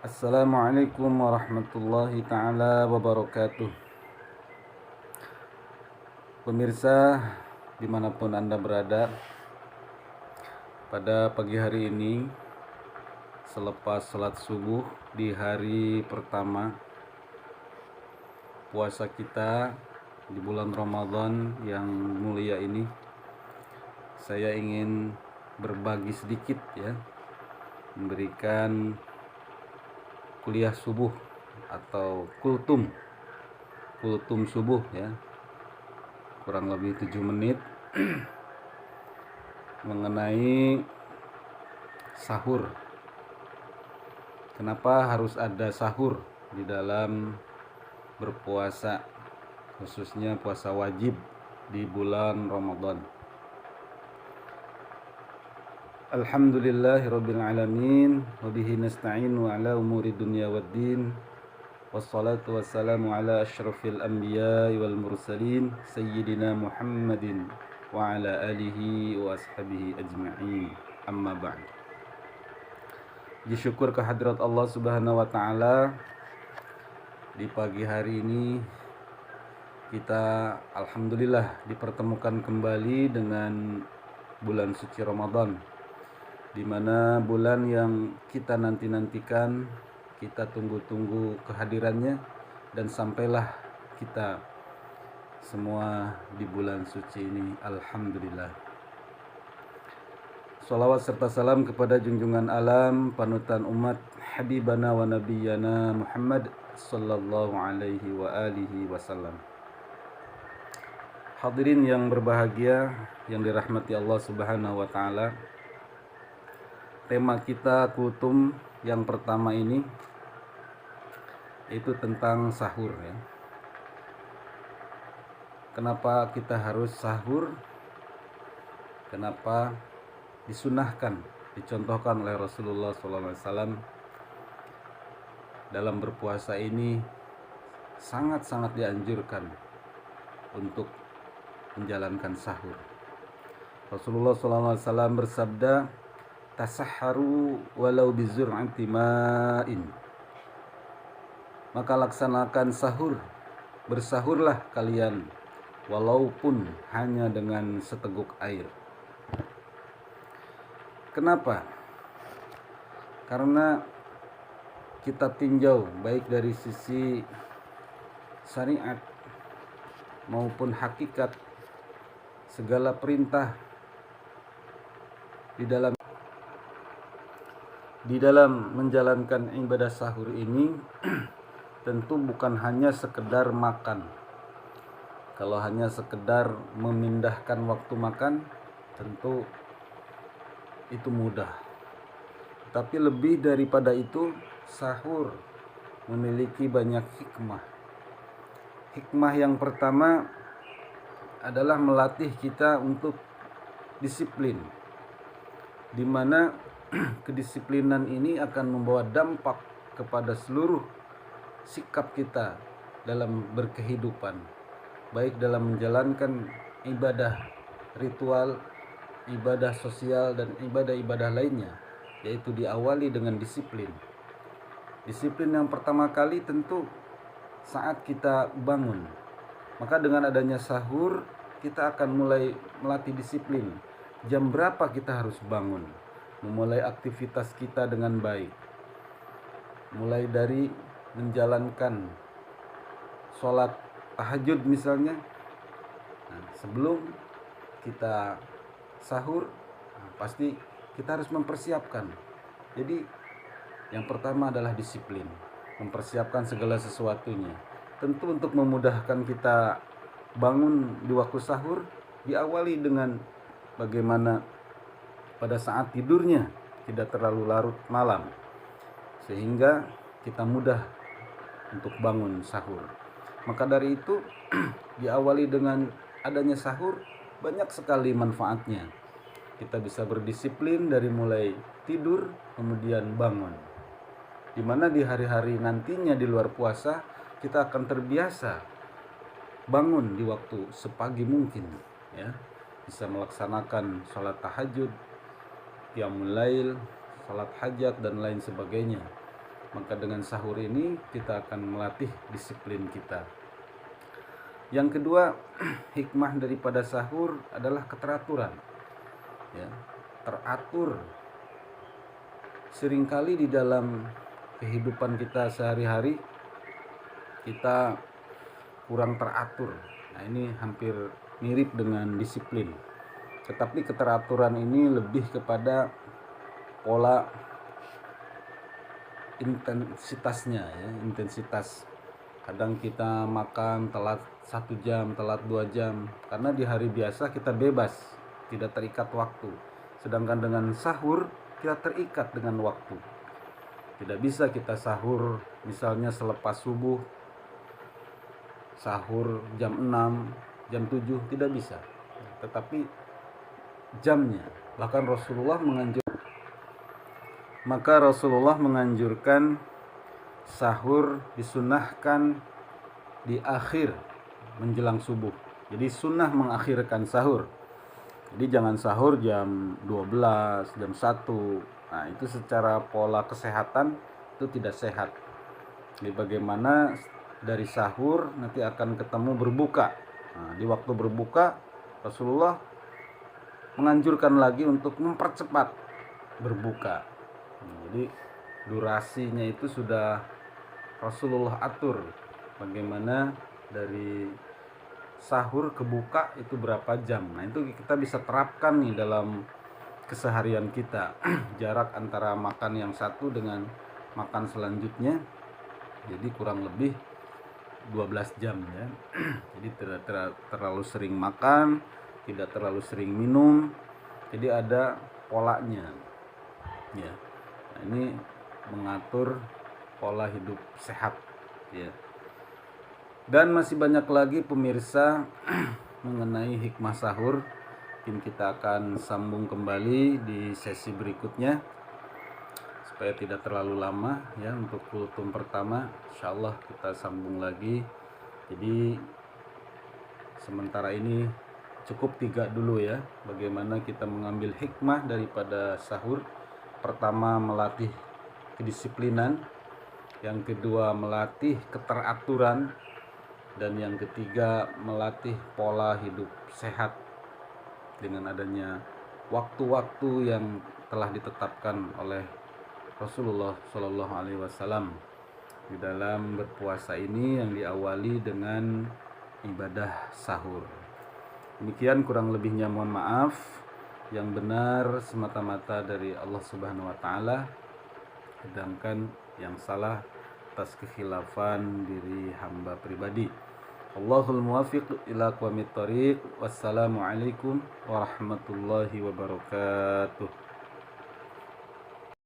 Assalamualaikum warahmatullahi taala wabarakatuh. Pemirsa dimanapun Anda berada, pada pagi hari ini selepas salat subuh di hari pertama puasa kita di bulan Ramadan yang mulia ini, saya ingin berbagi sedikit memberikan kuliah subuh atau kultum subuh kurang lebih 7 menit mengenai sahur. Kenapa harus ada sahur di dalam berpuasa, khususnya puasa wajib di bulan Ramadan? Alhamdulillahirabbil alamin wa bihi nasta'inu ala umuri dunya waddin. Wassalatu wassalamu ala asyrafil anbiya'i wal mursalin sayyidina Muhammadin wa ala alihi wa ashabihi ajma'in. Amma ba'd. Puji syukur kehadirat Allah Subhanahu wa taala, di pagi hari ini kita alhamdulillah dipertemukan kembali dengan bulan suci Ramadan, di mana bulan yang kita nanti-nantikan, kita tunggu-tunggu kehadirannya, dan sampailah kita semua di bulan suci ini. Alhamdulillah. Salawat serta salam kepada junjungan alam, panutan umat, habibana wa nabiyana Muhammad sallallahu alaihi wa alihi wasallam. Hadirin yang berbahagia, yang dirahmati Allah Subhanahu wa taala, tema kita kultum yang pertama ini itu tentang sahur ya. Kenapa kita harus sahur? Kenapa disunahkan, dicontohkan oleh Rasulullah SAW dalam berpuasa ini sangat-sangat dianjurkan untuk menjalankan sahur. Rasulullah SAW bersabda, tasahharu walau bizur'ati ma'in. Maka laksanakan sahur, bersahurlah kalian walaupun hanya dengan seteguk air. Kenapa? Karena kita tinjau baik dari sisi syariat maupun hakikat, segala perintah di dalam menjalankan ibadah sahur ini tentu bukan hanya sekedar makan. Kalau hanya sekedar memindahkan waktu makan, tentu itu mudah. Tapi lebih daripada itu, sahur memiliki banyak hikmah. Hikmah yang pertama adalah melatih kita untuk disiplin, di mana kedisiplinan ini akan membawa dampak kepada seluruh sikap kita dalam berkehidupan, baik dalam menjalankan ibadah ritual, ibadah sosial, dan ibadah-ibadah lainnya, yaitu diawali dengan disiplin. Disiplin yang pertama kali tentu saat kita bangun. Maka dengan adanya sahur, kita akan mulai melatih disiplin. Jam berapa kita harus bangun, memulai aktivitas kita dengan baik. Mulai dari menjalankan sholat tahajud misalnya, sebelum kita sahur, pasti kita harus mempersiapkan. Jadi yang pertama adalah disiplin, mempersiapkan segala sesuatunya. Tentu untuk memudahkan kita bangun di waktu sahur, diawali dengan bagaimana pada saat tidurnya tidak terlalu larut malam, sehingga kita mudah untuk bangun sahur. Maka dari itu diawali dengan adanya sahur, banyak sekali manfaatnya. Kita bisa berdisiplin dari mulai tidur kemudian bangun, dimana di hari-hari nantinya di luar puasa kita akan terbiasa bangun di waktu sepagi mungkin ya, bisa melaksanakan sholat tahajud, qiyamul lail, sholat hajat, dan lain sebagainya. Maka dengan sahur ini kita akan melatih disiplin kita. Yang kedua, hikmah daripada sahur adalah keteraturan. Ya, teratur. Seringkali di dalam kehidupan kita sehari-hari kita kurang teratur. Nah, ini hampir mirip dengan disiplin. Tetapi keteraturan ini lebih kepada pola intensitasnya, ya, intensitas. Kadang kita makan telat 1 jam, telat 2 jam, karena di hari biasa kita bebas, tidak terikat waktu. Sedangkan dengan sahur kita terikat dengan waktu. Tidak bisa kita sahur misalnya selepas subuh, sahur jam 6, jam 7, tidak bisa. Tetapi jamnya, bahkan Rasulullah menganjurkan sahur disunahkan di akhir menjelang subuh. Jadi sunnah mengakhirkan sahur. Jadi jangan sahur jam 12, jam 1. Nah, itu secara pola kesehatan itu tidak sehat. Jadi bagaimana dari sahur nanti akan ketemu berbuka. Nah, di waktu berbuka Rasulullah menganjurkan lagi untuk mempercepat berbuka. Jadi durasinya itu sudah Rasulullah atur, bagaimana dari sahur ke buka itu berapa jam. Nah, itu kita bisa terapkan nih dalam keseharian kita. Jarak antara makan yang satu dengan makan selanjutnya jadi kurang lebih 12 jam, ya. Jadi tidak terlalu sering makan, tidak terlalu sering minum. Jadi ada polanya, ya. Nah, ini mengatur pola hidup sehat, ya. Dan masih banyak lagi pemirsa mengenai hikmah sahur. Mungkin kita akan sambung kembali di sesi berikutnya supaya tidak terlalu lama, ya. Untuk kultum pertama insyaallah kita sambung lagi. Jadi sementara ini cukup 3 dulu, ya, bagaimana kita mengambil hikmah daripada sahur. Pertama, melatih kedisiplinan. Yang kedua, melatih keteraturan. Dan yang ketiga, melatih pola hidup sehat dengan adanya waktu-waktu yang telah ditetapkan oleh Rasulullah Shallallahu Alaihi Wasallam di dalam berpuasa ini, yang diawali dengan ibadah sahur. Demikian kurang lebihnya mohon maaf. Yang benar semata-mata dari Allah Subhanahu Wa Taala, sedangkan yang salah atas kekhilafan diri hamba pribadi. Allahul muwaffiq ila aqwamit thoriq. Wassalamualaikum warahmatullahi wabarakatuh.